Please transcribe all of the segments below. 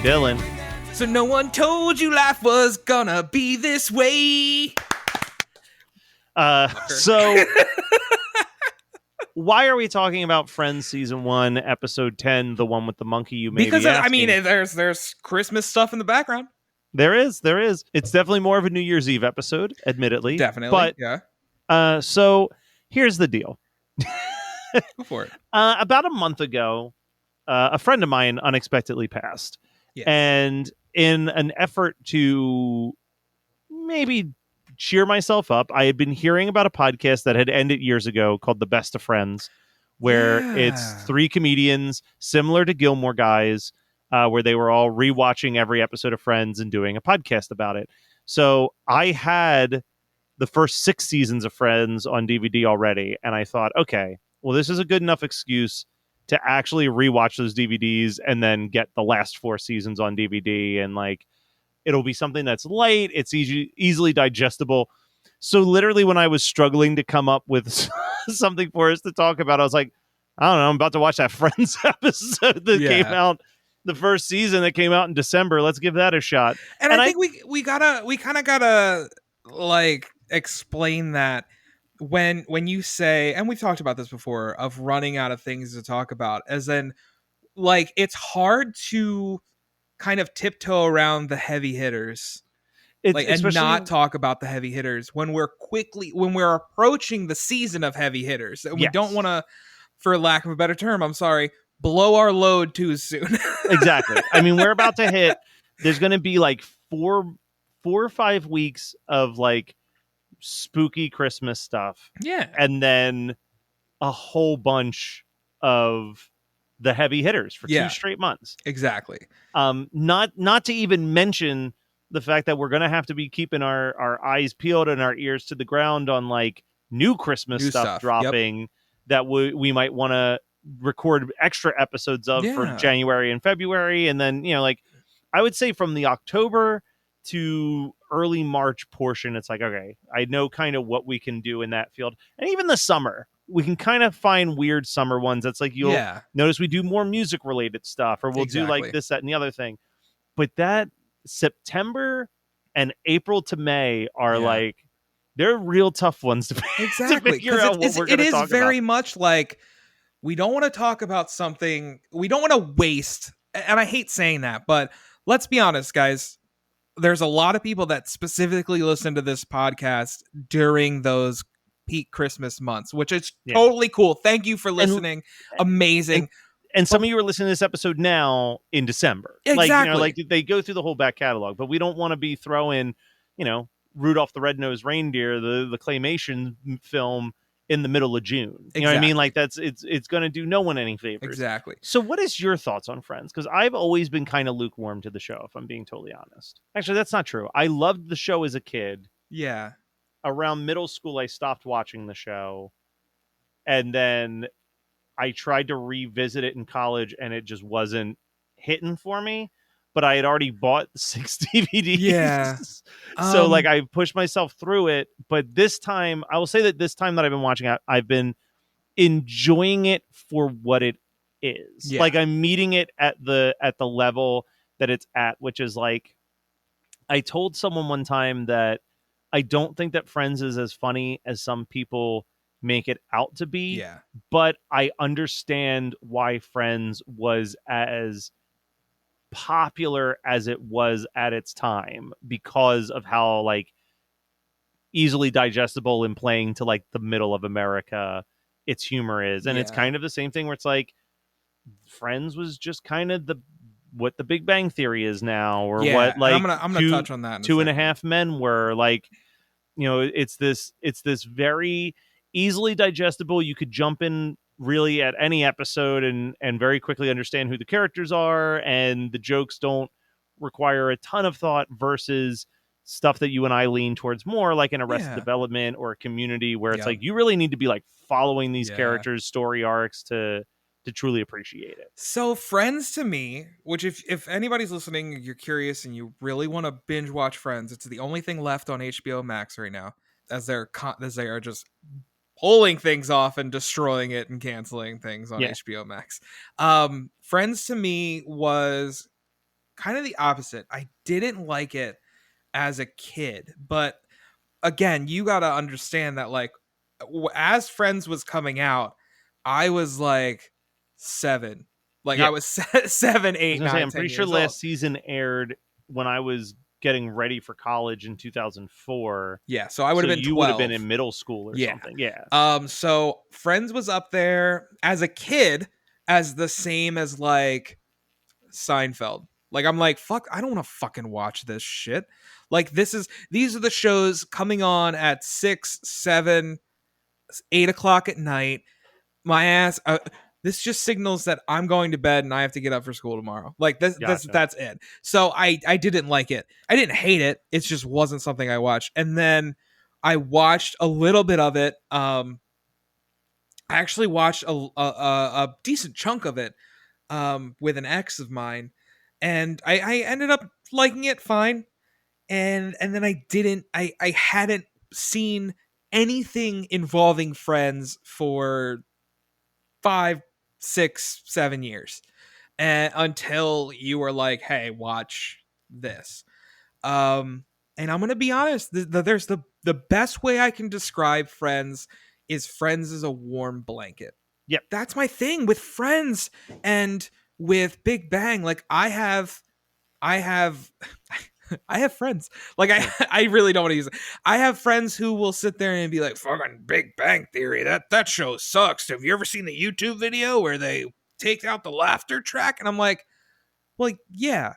Dylan. So no one told you life was gonna be this way. So why are we talking about Friends season 1, episode 10, the one with the monkey? You may Because be asking. there's Christmas stuff in the background. There is. It's definitely more of a New Year's Eve episode, admittedly. Definitely, But, yeah. So here's the deal. Go for it. About a month ago, a friend of mine unexpectedly passed. Yes. And in an effort to maybe cheer myself up, I had been hearing about a podcast that had ended years ago called The Best of Friends, where it's 3 comedians similar to Gilmore Guys, where they were all rewatching every episode of Friends and doing a podcast about it. So I had the first 6 seasons of Friends on DVD already, and I thought, okay, well, this is a good enough excuse to actually rewatch those DVDs and then get the last 4 seasons on DVD, and like it'll be something that's light, it's easily digestible. So literally when I was struggling to come up with something for us to talk about, I was like, I don't know, I'm about to watch that Friends episode that came out, the first season that came out in December. Let's give that a shot. And I think we kind of gotta like explain that when you say, and we've talked about this before, of running out of things to talk about, as in like it's hard to kind of tiptoe around the heavy hitters. And not talk about the heavy hitters when we're approaching the season of heavy hitters. And we don't want to, for lack of a better term, I'm sorry, blow our load too soon. Exactly. I mean, we're about to hit, there's going to be like 4 or 5 weeks of like spooky Christmas stuff. Yeah. And then a whole bunch of the heavy hitters for 2 straight months. Exactly. Not to even mention the fact that we're going to have to be keeping our eyes peeled and our ears to the ground on like new Christmas stuff dropping that we might want to record extra episodes of for January and February. And then, like I would say from the October to early March portion, it's like, okay, I know kind of what we can do in that field. And even the summer, we can kind of find weird summer ones. That's like, you'll notice we do more music related stuff, or we'll do like this, that, and the other thing. But that September and April to May are like, they're real tough ones to figure out what we're going to talk about. It is very much like, we don't want to talk about something, we don't want to waste, and I hate saying that, but let's be honest, guys. There's a lot of people that specifically listen to this podcast during those peak Christmas months, which is totally cool. Thank you for listening. Amazing. And some of you are listening to this episode now in December. Exactly. Like they go through the whole back catalog, but we don't want to be throwing, Rudolph the Red-Nosed Reindeer, the claymation film, in the middle of June. You know what I mean? Like it's going to do no one any favors. Exactly. So what is your thoughts on Friends? Because I've always been kind of lukewarm to the show, if I'm being totally honest. Actually, that's not true. I loved the show as a kid. Yeah. Around middle school, I stopped watching the show. And then I tried to revisit it in college, and it just wasn't hitting for me. But I had already bought 6 DVDs. Yeah. So like I pushed myself through it. But this time, I will say that this time that I've been watching it, I've been enjoying it for what it is. Yeah. Like I'm meeting it at the level that it's at, which is like, I told someone one time that I don't think that Friends is as funny as some people make it out to be. Yeah. But I understand why Friends was as popular as it was at its time, because of how like easily digestible and playing to like the middle of America its humor is. And it's kind of the same thing where it's like Friends was just kind of what the Big Bang Theory is now, or what like I'm gonna touch on that in Two and a Half Men were. Like, it's this very easily digestible. You could jump in really at any episode and very quickly understand who the characters are, and the jokes don't require a ton of thought, versus stuff that you and I lean towards more, like in Arrested Development or Community, where it's like you really need to be like following these characters' story arcs to truly appreciate it. So Friends, to me, which if anybody's listening, you're curious and you really want to binge watch Friends, it's the only thing left on HBO Max right now, as they are just pulling things off and destroying it and canceling things on HBO Max. Friends to me was kind of the opposite. I didn't like it as a kid, but again, you got to understand that like as Friends was coming out, I was like 7. Like Yeah. I was 7, I was 8, gonna say, 9, I'm 10 pretty sure years old. last season aired when I was getting ready for college in 2004. Yeah, so I would So have been you would have been 12. in middle school or Yeah. something. Yeah. So Friends was up there as a kid as the same as like Seinfeld. Like I'm like, fuck, I don't want to fucking watch this shit. Like these are the shows coming on at 6, 7, 8 o'clock at night. My ass. This just signals that I'm going to bed and I have to get up for school tomorrow. Like Gotcha. that's it. So I didn't like it. I didn't hate it. It just wasn't something I watched. And then I watched a little bit of it. I actually watched a decent chunk of it with an ex of mine, and I ended up liking it fine. And then I hadn't seen anything involving Friends for 5, 6, 7 years, and until you were like, "Hey, watch this." Um, and I'm gonna be honest. There's the best way I can describe Friends is Friends is a warm blanket. Yep. That's my thing with Friends and with Big Bang. Like I have I have friends. Like I really don't want to use it. I have friends who will sit there and be like, "Fucking Big Bang Theory. That show sucks. Have you ever seen the YouTube video where they take out the laughter track?" And I'm like, "Well, yeah.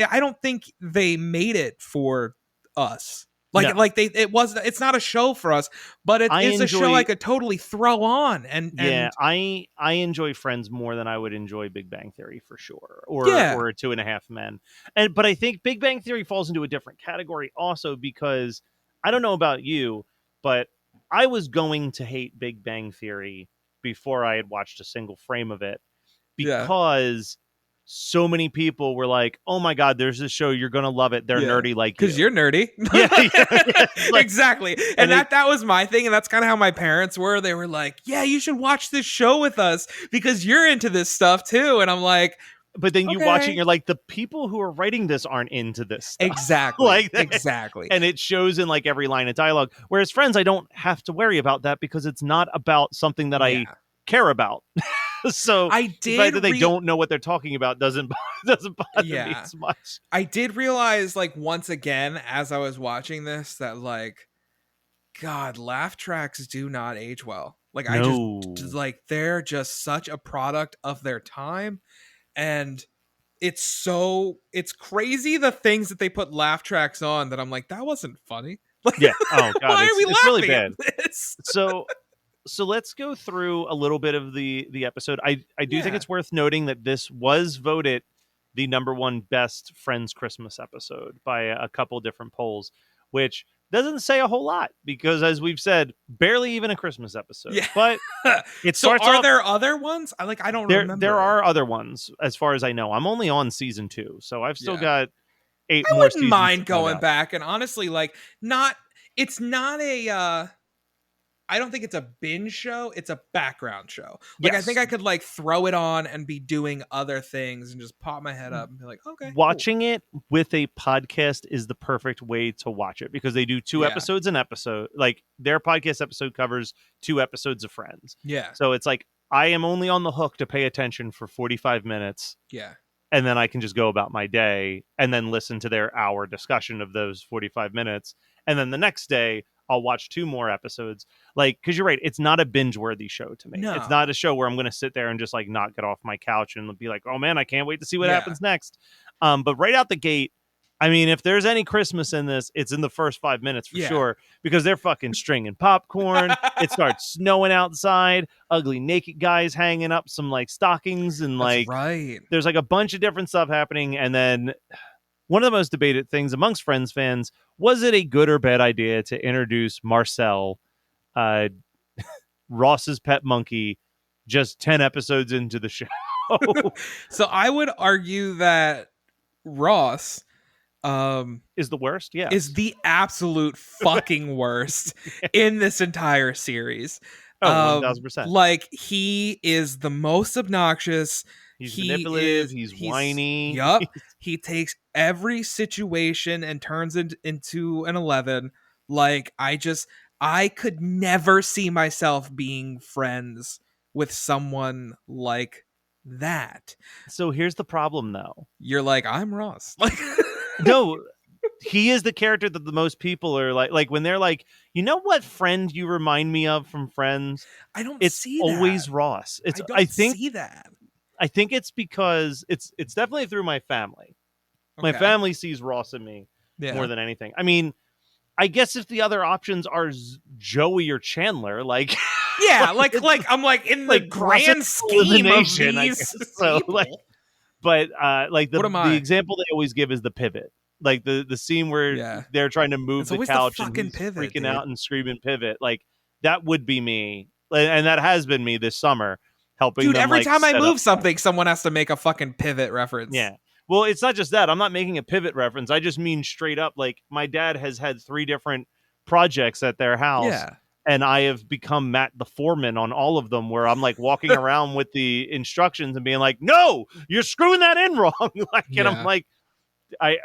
I don't think they made it for us. No. It's not a show for us, but it I is a show I enjoy. could totally throw on Yeah, and I enjoy Friends more than I would enjoy Big Bang Theory for sure, yeah. or Two and a Half Men. But I think Big Bang Theory falls into a different category also because I don't know about you, but I was going to hate Big Bang Theory before I had watched a single frame of it Yeah. because so many people were like, "Oh my god, there's this show, you're gonna love it. They're Yeah. nerdy like Because you." you're nerdy. Yeah, yeah. Like, exactly. and And that was my thing. And that's kind of how my parents were. They were like, "Yeah, you should watch this show with us because you're into this stuff too." And I'm like, but then you watch it and okay. you're like, the people who are writing this aren't into this stuff. Exactly. Like exactly. and it shows in like every line of dialogue. Whereas Friends, I don't have to worry about that because it's not about something that I Yeah. care about. So I the fact that did they don't know what they're talking about doesn't bother me Yeah. as much. I did realize like once again as I was watching this that like God, laugh tracks do not age well. Like I No. just like they're just such a product of their time. And it's crazy the things that they put laugh tracks on that I'm like, that wasn't funny. Like, Yeah. Oh god, why are we it's really laughing bad. at this? So let's go through a little bit of the episode. I do think Yeah. it's worth noting that this was voted the #1 best Friends Christmas episode by a couple different polls, which doesn't say a whole lot because, as we've said, barely even a Christmas episode. Yeah. But it So starts are off. there other ones? I don't remember. There are other ones, as far as I know. I'm only on season 2, so I've still Yeah. got 8 I more wouldn't seasons to mind find going out. back and honestly like not it's not a I don't think it's a binge show. It's a background show. Like I think Yes. I could like throw it on and be doing other things and just pop my head up and be like, okay, cool. Watching it with a podcast is the perfect way to watch it because they do 2 Yeah. episodes an episode. Like their podcast episode covers 2 episodes of Friends. Yeah, So it's like I am only on the hook to pay attention for 45 minutes yeah, and then I can just go about my day and then listen to their hour discussion of those 45 minutes. And then the next day I'll watch 2 more episodes. Like, because you're right, it's not a binge-worthy show to me. No. It's not a show where I'm going to sit there and just like not get off my couch and be like, oh man, I can't wait to see what Yeah. happens next. But right out the gate, I mean, if there's any Christmas in this, it's in the first 5 minutes for Yeah. sure because they're fucking stringing popcorn. It starts snowing outside. Ugly naked guys hanging up some like stockings and That's like right. there's like a bunch of different stuff happening. And then one of the most debated things amongst Friends fans, was it a good or bad idea to introduce Marcel, Ross's pet monkey, just 10 episodes into the show? So I would argue that Ross Is the worst? Yeah. is the absolute fucking worst in this entire series. Oh, 1000%. Like he is the most obnoxious. He's he manipulative. is He's he's whiny. yup. He takes every situation and turns it into an 11. Like I could never see myself being friends with someone like that. So here's the problem, though. You're like, I'm Ross. Like No, he is the character that the most people are like when they're like, you know what friend you remind me of from Friends? I don't It's see that. always Ross. I don't see that. I think it's because it's definitely through my family. My Okay. family sees Ross in me more Yeah. than anything. I mean, I guess if the other options are Joey or Chandler, like Yeah, like I'm like in the like grand process scheme of elimination, I these guess. So people. but like What am the I? example they always give is the pivot. Like the scene where Yeah. they're trying to move It's the always the couch and fucking he's pivot, freaking dude. out and screaming pivot. Like that would be me. And that has been me this summer, helping Dude, them every like time I set move up. something, someone has to make a fucking pivot reference. Yeah. Well, it's not just that. I'm not making a pivot reference. I just mean straight up, like my dad has had 3 different projects at their house. Yeah. And I have become Matt the foreman on all of them, where I'm like walking around with the instructions and being like, no, you're screwing that in wrong. Like, and I'm Yeah. like,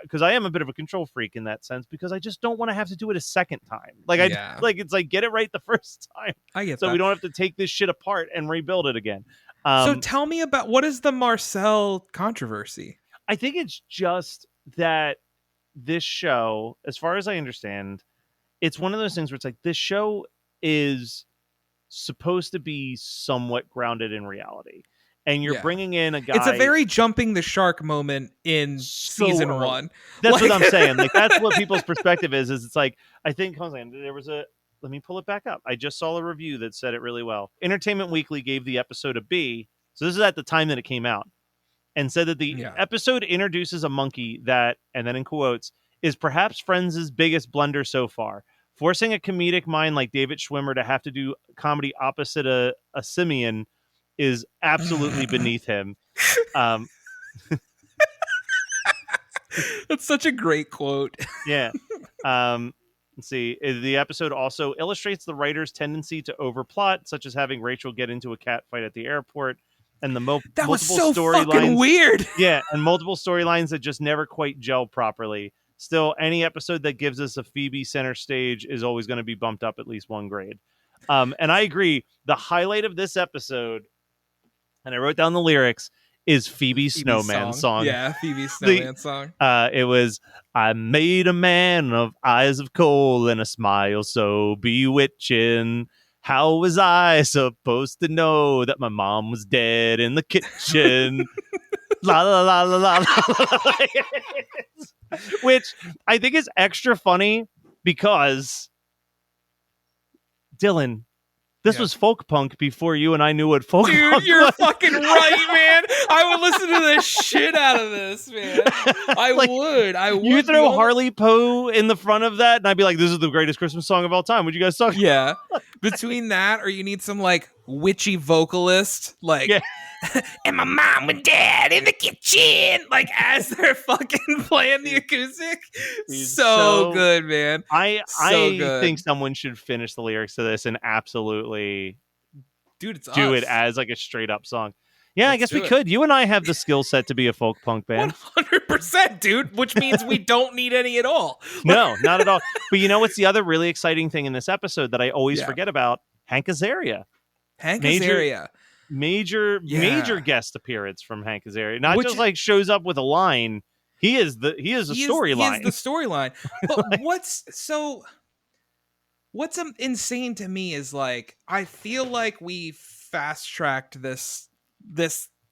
because I am a bit of a control freak in that sense, because I just don't want to have to do it a second time. Like Yeah. like it's like get it right the first time, I get so that. we don't have to take this shit apart and rebuild it again. So tell me about what is the Marcel controversy? I think it's just that this show, as far as I understand, it's one of those things where it's like this show is supposed to be somewhat grounded in reality, and you're Yeah. bringing in a guy. It's a very jumping the shark moment in So season early. 1. That's what I'm saying. Like that's what people's perspective is it's like, I think, hold on, there was a, let me pull it back up. I just saw a review that said it really well. Entertainment Weekly gave the episode a B. So this is at the time that it came out, and said that the episode introduces a monkey that, and then in quotes, is perhaps Friends' biggest blunder so far. Forcing a comedic mind like David Schwimmer to have to do comedy opposite a simian is absolutely beneath him. That's such a great quote. Yeah. Let's see. The episode also illustrates the writer's tendency to overplot, such as having Rachel get into a cat fight at the airport, and the that was multiple so fucking weird. Yeah, and multiple storylines that just never quite gel properly. Still, any episode that gives us a Phoebe center stage is always going to be bumped up at least 1 grade. And I agree. The highlight of this episode, and I wrote down the lyrics, is Phoebe's Snowman song. Yeah, Phoebe's Snowman song. It was, I made a man of eyes of coal and a smile so bewitching. How was I supposed to know that my mom was dead in the kitchen? La la la la la la. Which I think is extra funny because, Dylan, this was folk punk before you and I knew what folk punk was. You're fucking right, man. I would listen to the shit out of this, man. I would. You throw Harley Poe in the front of that, and I'd be like, this is the greatest Christmas song of all time. Would you guys talk? Yeah. Between that, or you need some, like, witchy vocalist, like, and my mom and dad in the kitchen, like, as they're fucking playing the acoustic. So good, man. I think someone should finish the lyrics to this and absolutely do it as like a straight up song. Yeah, I guess we could. You and I have the skill set to be a folk punk band. 100%, dude, which means we don't need any at all. No, not at all. But you know what's the other really exciting thing in this episode that I always forget about? Hank Azaria. Major guest appearance from Hank Azaria. Not just like shows up with a line. He is the storyline. He is the storyline. But what's insane to me is like I feel like we fast tracked this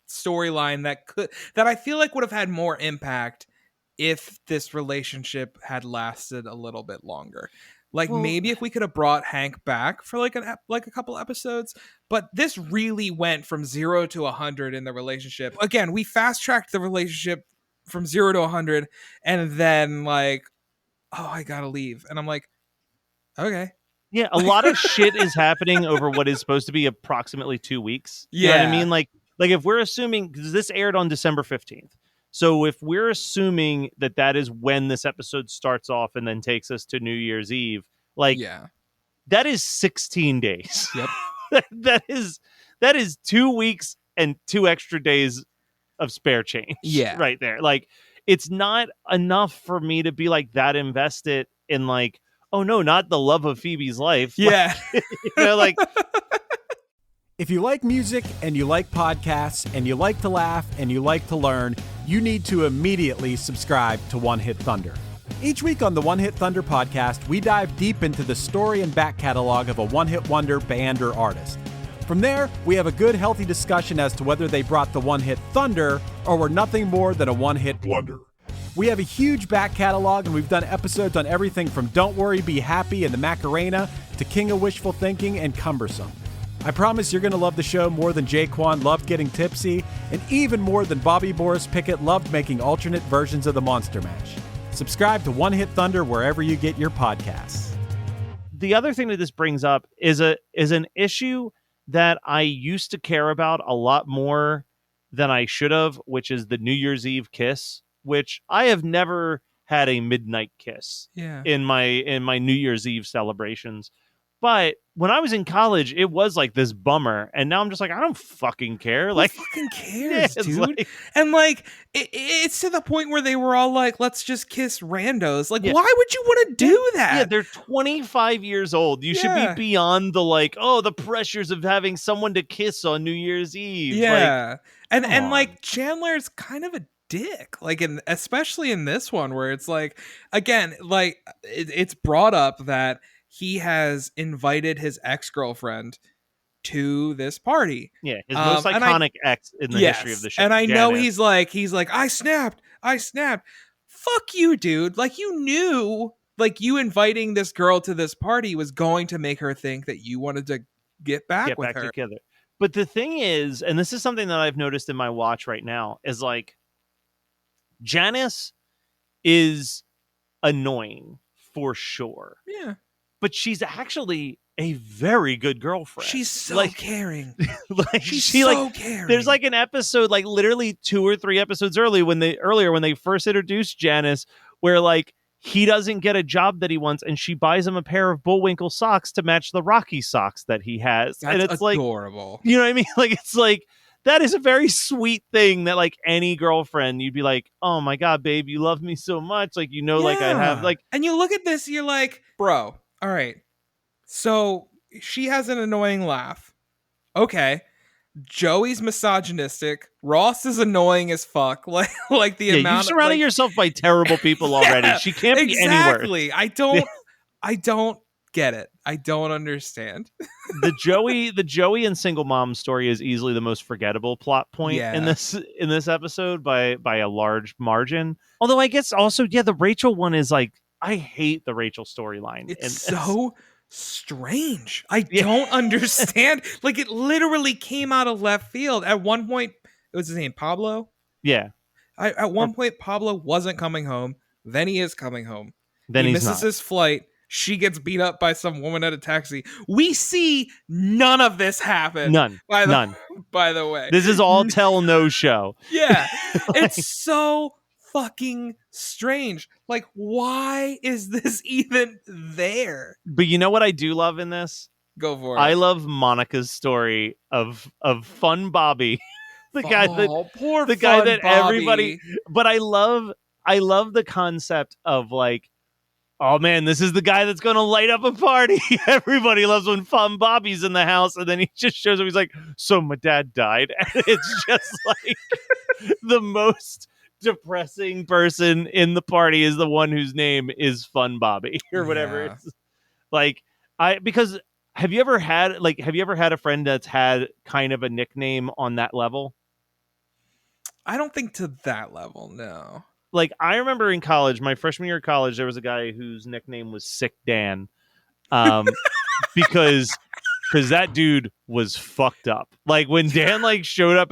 storyline that I feel like would have had more impact if this relationship had lasted a little bit longer. Like maybe if we could have brought Hank back for like a couple episodes, but this really went from 0 to 100 in the relationship. Again, we fast tracked the relationship from 0 to 100, and then like, oh, I gotta leave, and I'm like, okay. Yeah, a lot of shit is happening over what is supposed to be approximately 2 weeks. You know what I mean? Like if we're assuming, because this aired on December 15th. So if we're assuming that is when this episode starts off and then takes us to New Year's Eve, like that is 16 days. Yep. that is 2 weeks and 2 extra days of spare change. Yeah. Right there. Like, it's not enough for me to be like that invested in like, oh no, not the love of Phoebe's life. Yeah. Like, like. If you like music and you like podcasts and you like to laugh and you like to learn, you need to immediately subscribe to One Hit Thunder. Each week on the One Hit Thunder podcast, we dive deep into the story and back catalog of a one-hit wonder band or artist. From there, we have a good, healthy discussion as to whether they brought the one-hit thunder or were nothing more than a one-hit wonder. We have a huge back catalog, and we've done episodes on everything from Don't Worry, Be Happy and the Macarena to King of Wishful Thinking and Cumbersome. I promise you're going to love the show more than Jaquan loved getting tipsy, and even more than Bobby Boris Pickett loved making alternate versions of the Monster Mash. Subscribe to One Hit Thunder wherever you get your podcasts. The other thing that this brings up is an issue that I used to care about a lot more than I should have, which is the New Year's Eve kiss, which I have never had a midnight kiss in my New Year's Eve celebrations. But when I was in college, it was like this bummer. And now I'm just like, I don't fucking care. Who like, fucking cares, yeah, dude? like, and like, it's to the point where they were all like, let's just kiss randos. Like, yeah. why would you want to do that? Yeah, they're 25 years old. You should be beyond the like, oh, the pressures of having someone to kiss on New Year's Eve. Yeah. Like, and like, Chandler's kind of a dick. Like, especially in this one where it's like, again, like, it's brought up that he has invited his ex-girlfriend to this party. Yeah, his most iconic ex in the history of the show. And I Janice. know he's like, I snapped. Fuck you, dude. Like, you knew, like, you inviting this girl to this party was going to make her think that you wanted to get back with her. Together. But the thing is, and this is something that I've noticed in my watch right now, is like, Janice is annoying for sure. Yeah. But she's actually a very good girlfriend. She's so like, caring. Like, she's she, so like, caring. There's like an episode, like literally 2 or 3 episodes earlier when they first introduced Janice, where like he doesn't get a job that he wants, and she buys him a pair of Bullwinkle socks to match the Rocky socks that he has. That's and it's adorable. Like, you know what I mean? Like, it's like, that is a very sweet thing that like any girlfriend, you'd be like, oh my God, babe, you love me so much. Like, you know, like I have like, and you look at this, you're like, bro, all right. So she has an annoying laugh. Okay. Joey's misogynistic. Ross is annoying as fuck. Like the amount. You're surrounding yourself by terrible people already. She can't be anywhere. Exactly. I don't get it. I don't understand. The Joey and single mom story is easily the most forgettable plot point in this episode by a large margin. Although I guess also, the Rachel one is like, I hate the Rachel storyline. It's so strange. I don't understand. Like, it literally came out of left field. At one point, it was his name, Pablo. Yeah. At one point, Pablo wasn't coming home. Then he is coming home. Then he misses not. His flight. She gets beat up by some woman at a taxi. We see none of this happen. None. By the way, this is all tell no show. Yeah, it's so fucking strange. Like, why is this even there? But you know what I do love in this? Go for it. I love Monica's story of Fun Bobby, the guy that Bobby. everybody. But I love the concept of like, oh man, this is the guy that's going to light up a party. Everybody loves when Fun Bobby's in the house, and then he just shows up. He's like, so my dad died, and it's just like the most depressing person in the party is the one whose name is Fun Bobby or whatever. Yeah. It's like, because have you ever had a friend that's had kind of a nickname on that level? I don't think to that level, no. Like, I remember in college, my freshman year of college, there was a guy whose nickname was Sick Dan, because that dude was fucked up. Like, when Dan like showed up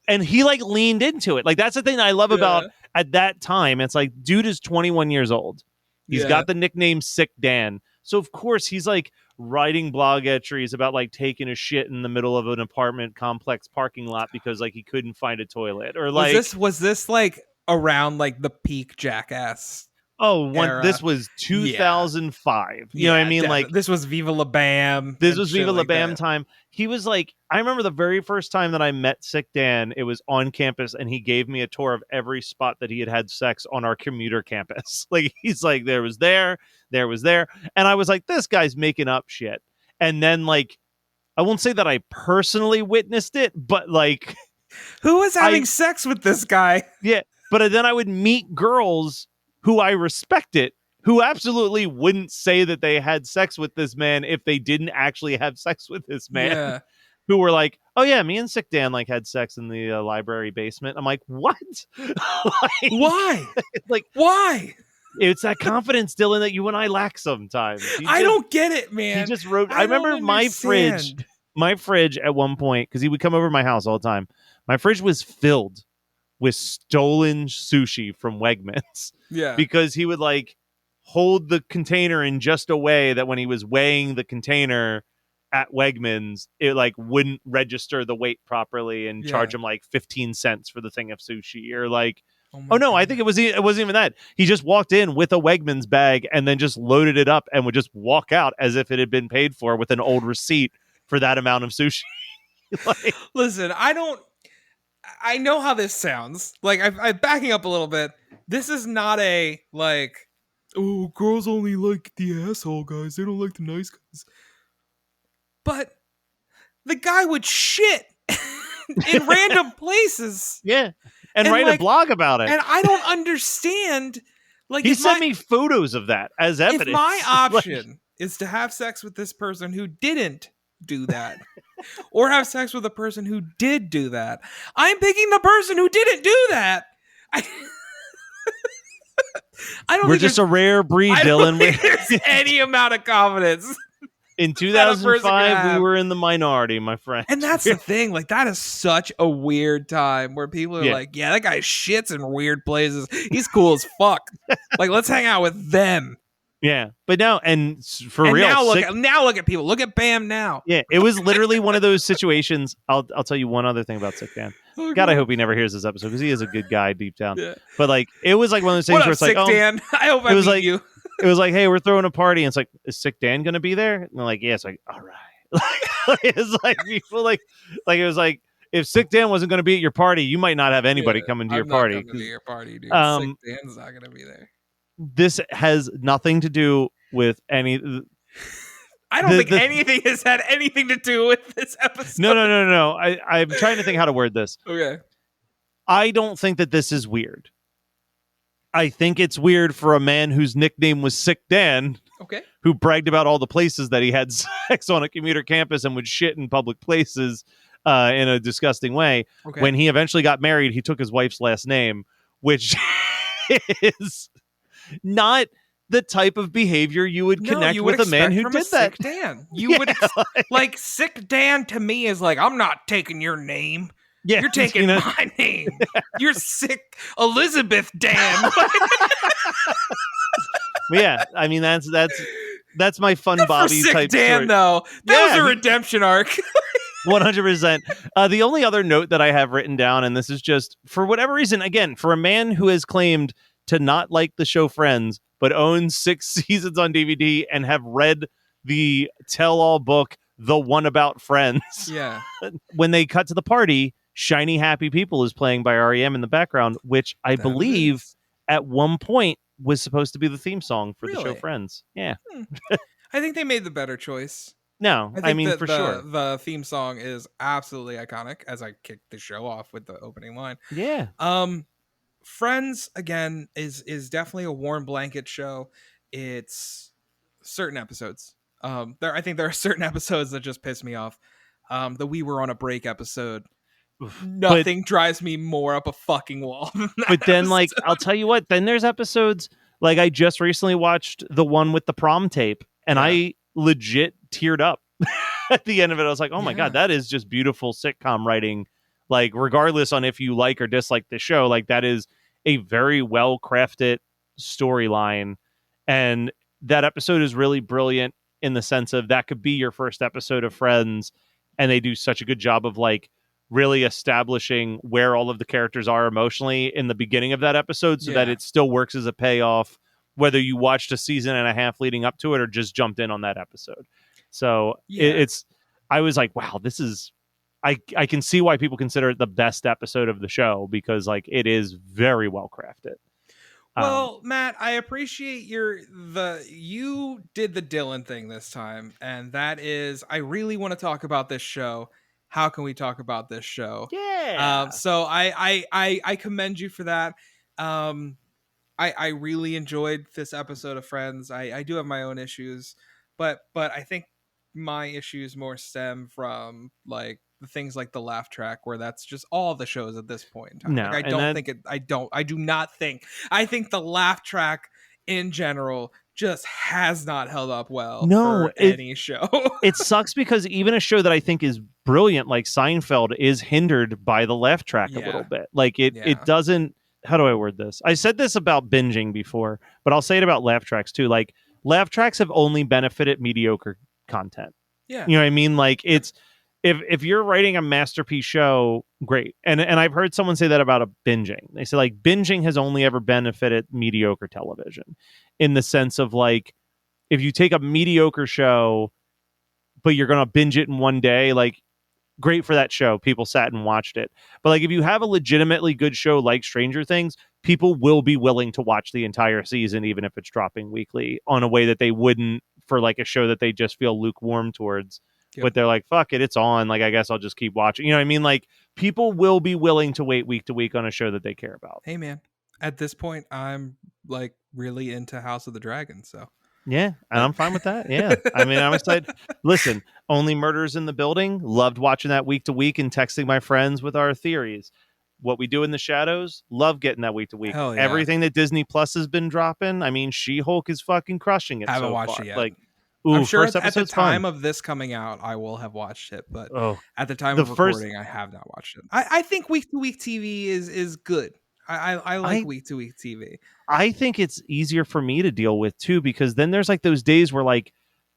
and he like leaned into it. Like, that's the thing I love about at that time. It's like, dude is 21 years old. He's got the nickname Sick Dan. So of course he's like writing blog entries about like taking a shit in the middle of an apartment complex parking lot because like he couldn't find a toilet, or like was this like around like the peak Jackass? era. This was 2005. You know what I mean? Definitely. Like, this was Viva La Bam. this was Viva La like Bam that. time. He was like, I remember the very first time that I met Sick Dan, it was on campus, and he gave me a tour of every spot that he had sex on our commuter campus. Like, he's like, there was there. And I was like, this guy's making up shit. And then, like, I won't say that I personally witnessed it, but like, who was having sex with this guy? Yeah. But then I would meet girls who I respected, who absolutely wouldn't say that they had sex with this man if they didn't actually have sex with this man. Yeah. Who were like, oh yeah, me and Sick Dan like had sex in the library basement. I'm like, what? Why? Like, why? It's that confidence, Dylan, that you and I lack sometimes. I don't get it, man. He just wrote. I remember my fridge at one point, because he would come over to my house all the time. My fridge was filled with stolen sushi from Wegmans. Yeah. Because he would like hold the container in just a way that when he was weighing the container at Wegmans, it like wouldn't register the weight properly and charge him like 15 cents for the thing of sushi, or like, oh no, I think it wasn't even that. He just walked in with a Wegmans bag and then just loaded it up and would just walk out as if it had been paid for with an old receipt for that amount of sushi. Like, listen, I know how this sounds. Like, I'm backing up a little bit. This is not a, like, oh, girls only like the asshole guys. They don't like the nice guys. But the guy would shit in random places. Yeah. And write like, a blog about it. And I don't understand. Like, he sent me photos of that as evidence. If my option is to have sex with this person who didn't do that, or have sex with a person who did do that, I'm picking the person who didn't do that. I don't. We're just a rare breed, Dylan. There's any amount of confidence. In 2005, we were in the minority, my friend. And that's the thing. Like, that is such a weird time where people are like, yeah, that guy shits in weird places. He's cool as fuck. Like, let's hang out with them. Yeah. But now, and for and real. Now look at people. Look at Bam now. Yeah. It was literally one of those situations. I'll tell you one other thing about Sick Dan. Oh, God, I hope he never hears this episode, because he is a good guy deep down. Yeah. But like, it was like one of those things where it's like, Sick Dan? I hope I meet you. It was like, hey, we're throwing a party. And it's like, is Sick Dan going to be there? And they're like, yeah. It's like, all right. It's like, people like it was like, if Sick Dan wasn't going to be at your party, you might not have anybody coming to your party. I'm not coming to your party, dude. Sick Dan's not going to be there. This has nothing to do with any. I don't think anything has had anything to do with this episode. No. I'm trying to think how to word this. Okay. I don't think that this is weird. I think it's weird for a man whose nickname was Sick Dan, who bragged about all the places that he had sex on a commuter campus and would shit in public places in a disgusting way. Okay. When he eventually got married, he took his wife's last name, which is not the type of behavior you would connect with a man who did that. Sick Dan. You would like Sick Dan to me is like, I'm not taking your name. Yeah, you're taking my name. You're Sick Elizabeth Dan. Yeah, I mean that's my fun Good Bobby for type Sick Dan story. Though. That was a redemption arc. 100%. The only other note that I have written down, and this is just for whatever reason, again, for a man who has claimed to not like the show Friends, but owns 6 seasons on DVD and have read the tell-all book, The One About Friends. Yeah. When they cut to the party, Shiny Happy People is playing by REM in the background, which I believe at one point was supposed to be the theme song for the show Friends. Yeah. I think they made the better choice. No, I mean, for sure. The theme song is absolutely iconic, as I kicked the show off with the opening line. Yeah. Friends, again, is definitely a warm blanket show. It's certain episodes. I think there are certain episodes that just piss me off. The We Were on a Break episode. Nothing drives me more up a fucking wall than that. But then, like, I'll tell you what, then there's episodes, like, I just recently watched the one with the prom tape, and I legit teared up at the end of it. I was like, oh my God, that is just beautiful sitcom writing. Like, regardless on if you like or dislike the show, like, that is a very well crafted storyline. And that episode is really brilliant in the sense of that could be your first episode of Friends. And they do such a good job of, like, really establishing where all of the characters are emotionally in the beginning of that episode so that it still works as a payoff whether you watched a season and a half leading up to it or just jumped in on that episode. So it's I was like, wow, this is I can see why people consider it the best episode of the show, because like it is very well crafted. Well, Matt, I appreciate you did the Dylan thing this time, and that is, I really want to talk about this show. How can we talk about this show? Yeah. So I commend you for that. I really enjoyed this episode of Friends. I do have my own issues, but I think my issues more stem from like the things like the laugh track, where that's just all the shows at this point in time. No, like I think the laugh track in general just has not held up well for any show. It sucks because even a show that I think is brilliant, like Seinfeld, is hindered by the laugh track a little bit. Like it doesn't. How do I word this? I said this about binging before, but I'll say it about laugh tracks too. Like laugh tracks have only benefited mediocre content. Yeah. You know what I mean? Like it's if you're writing a masterpiece show, great. And I've heard someone say that about a binging. They say like binging has only ever benefited mediocre television, in the sense of like if you take a mediocre show, but you're gonna binge it in one day, like great for that show. People sat and watched it. But like if you have a legitimately good show like Stranger Things, people will be willing to watch the entire season, even if it's dropping weekly, on a way that they wouldn't for like a show that they just feel lukewarm towards. Yep. But they're like, fuck it, it's on. Like, I guess I'll just keep watching. You know what I mean? Like, people will be willing to wait week to week on a show that they care about. Hey, man. At this point, I'm like really into House of the Dragon, so. Yeah, and I'm fine with that. Yeah. I mean, I'm excited. Listen, Only Murders in the Building. Loved watching that week to week and texting my friends with our theories. What We Do in the Shadows. Love getting that week to week. Hell yeah. Everything that Disney Plus has been dropping. I mean, She-Hulk is fucking crushing it. I haven't so watched far. it yet. Like, I'm sure at the time fun. of this coming out, I will have watched it, but at the time of recording, I have not watched it. I think week to week TV is good. I like week to week TV. I think it's easier for me to deal with too, because then there's like those days where like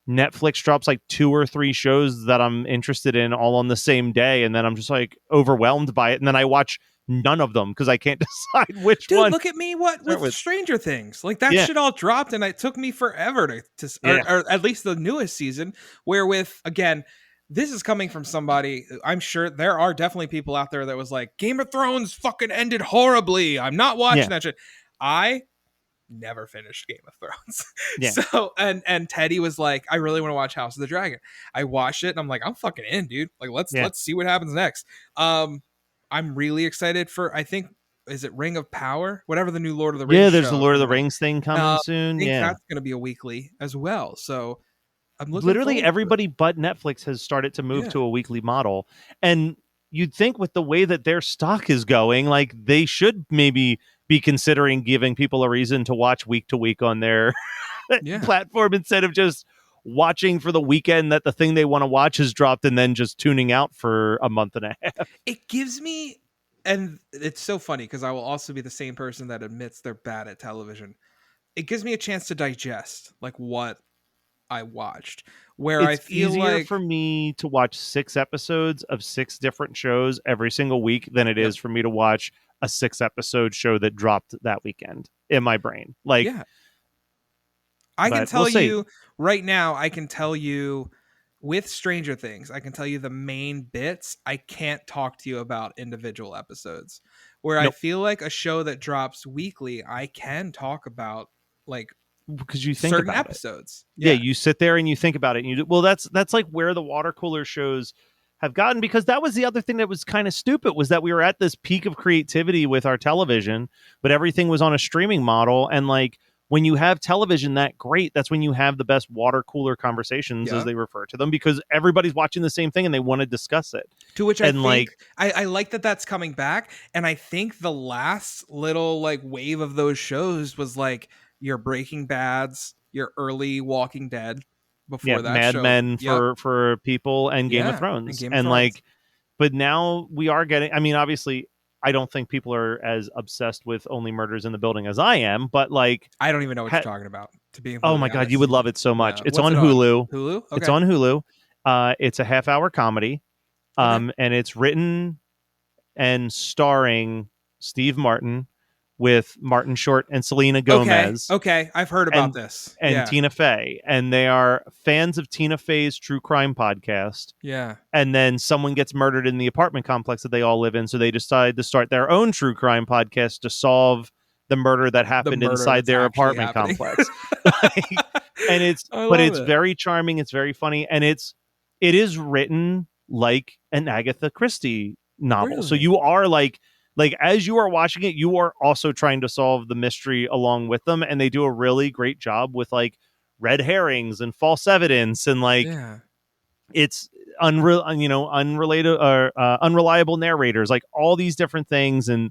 Netflix drops like 2 or 3 shows that I'm interested in all on the same day, and then I'm just like overwhelmed by it, and then I watch none of them because I can't decide which one. Dude, look at me with Stranger Things. Like that shit all dropped, and it took me forever to or at least the newest season, where with, again, this is coming from somebody, I'm sure there are definitely people out there that was like, Game of Thrones fucking ended horribly, I'm not watching that shit. I never finished Game of Thrones. So and Teddy was like, I really want to watch House of the Dragon. I watched it and I'm like, I'm fucking in, dude. Like let's see what happens next. I'm really excited for, I think, is it Ring of Power? Whatever the new Lord of the Rings. Yeah, there's the Lord of the Rings thing coming soon. I think that's going to be a weekly as well. So I'm looking literally everybody but Netflix has started to move to a weekly model. And you'd think with the way that their stock is going, like they should maybe be considering giving people a reason to watch week to week on their platform, instead of just watching for the weekend that the thing they want to watch has dropped and then just tuning out for a month and a half. It gives me, and it's so funny because I will also be the same person that admits they're bad at television. It gives me a chance to digest like what I watched, where it's I feel easier like for me to watch 6 episodes of 6 different shows every single week than it is for me to watch a 6-episode show that dropped that weekend in my brain. Like, I can tell you right now, I can tell you with Stranger Things, I can tell you the main bits. I can't talk to you about individual episodes, where I feel like a show that drops weekly, I can talk about like, because you think certain about episodes. Yeah, you sit there and you think about it. And you that's like where the water cooler shows have gotten, because that was the other thing that was kind of stupid, was that we were at this peak of creativity with our television, but everything was on a streaming model. And like when you have television that great, that's when you have the best water cooler conversations, as they refer to them, because everybody's watching the same thing and they want to discuss it. To which I think I like that that's coming back. And I think the last little like wave of those shows was like your Breaking Bads, your early Walking Dead, before that Mad show. Men for people, and Game of Thrones. And like, but now we are getting, I mean, obviously I don't think people are as obsessed with Only Murders in the Building as I am, but like, I don't even know what you're talking about, to be oh my God, you would love it so much. It's on Hulu. Hulu? Okay. It's on Hulu. It's a half-hour comedy. And it's written and starring Steve Martin, with Martin Short and Selena Gomez. Okay, I've heard about this. And Yeah. Tina Fey. And they are fans of Tina Fey's true crime podcast. Yeah. And then someone gets murdered in the apartment complex that they all live in. So they decide to start their own true crime podcast to solve the murder that happened inside their apartment complex. And it's very charming. It's very funny. And it is written like an Agatha Christie novel. Really? So you are like as you are watching it, you are also trying to solve the mystery along with them. And they do a really great job with like red herrings and false evidence and like it's unrelated or unreliable narrators, like all these different things. And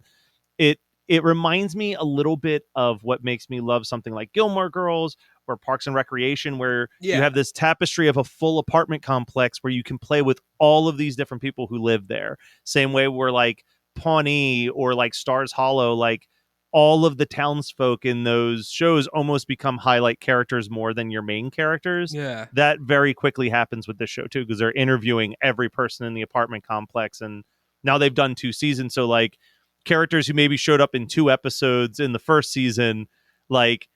it reminds me a little bit of what makes me love something like Gilmore Girls or Parks and Recreation, where you have this tapestry of a full apartment complex where you can play with all of these different people who live there. Same way where like Pawnee or like Stars Hollow, like all of the townsfolk in those shows almost become highlight characters more than your main characters. Yeah. That very quickly happens with this show too, because they're interviewing every person in the apartment complex. And now they've done 2 seasons. So like characters who maybe showed up in 2 episodes in the first season, like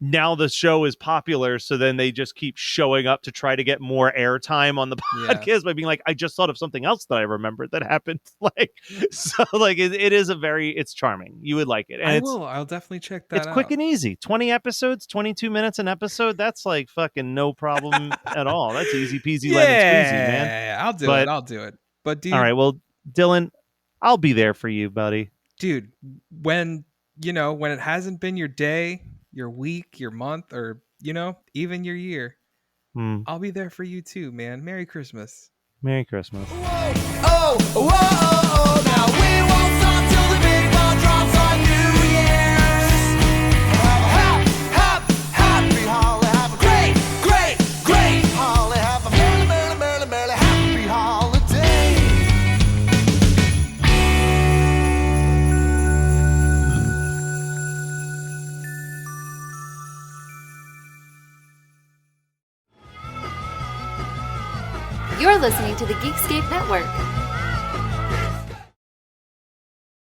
now the show is popular, so then they just keep showing up to try to get more airtime on the podcast by being like, I just thought of something else that I remembered that happened. Like, so like it is it's charming. You would like it. And I'll definitely check that out. It's quick and easy. 20 episodes, 22 minutes an episode. That's like fucking no problem at all. That's easy peasy lemon squeezy, man. Yeah, I'll do it. But dude, all right, well, Dylan, I'll be there for you, buddy. Dude, when it hasn't been your day, your week, your month, or even your year, I'll be there for you too, man. Merry Christmas. Merry Christmas. Whoa, whoa, whoa, now we won't stop till the big ball drops on New Year's. Happy holiday, have a great, great, great holiday, have a merry, merry, merry, merry, happy holiday. You're listening to the Geekscape Network.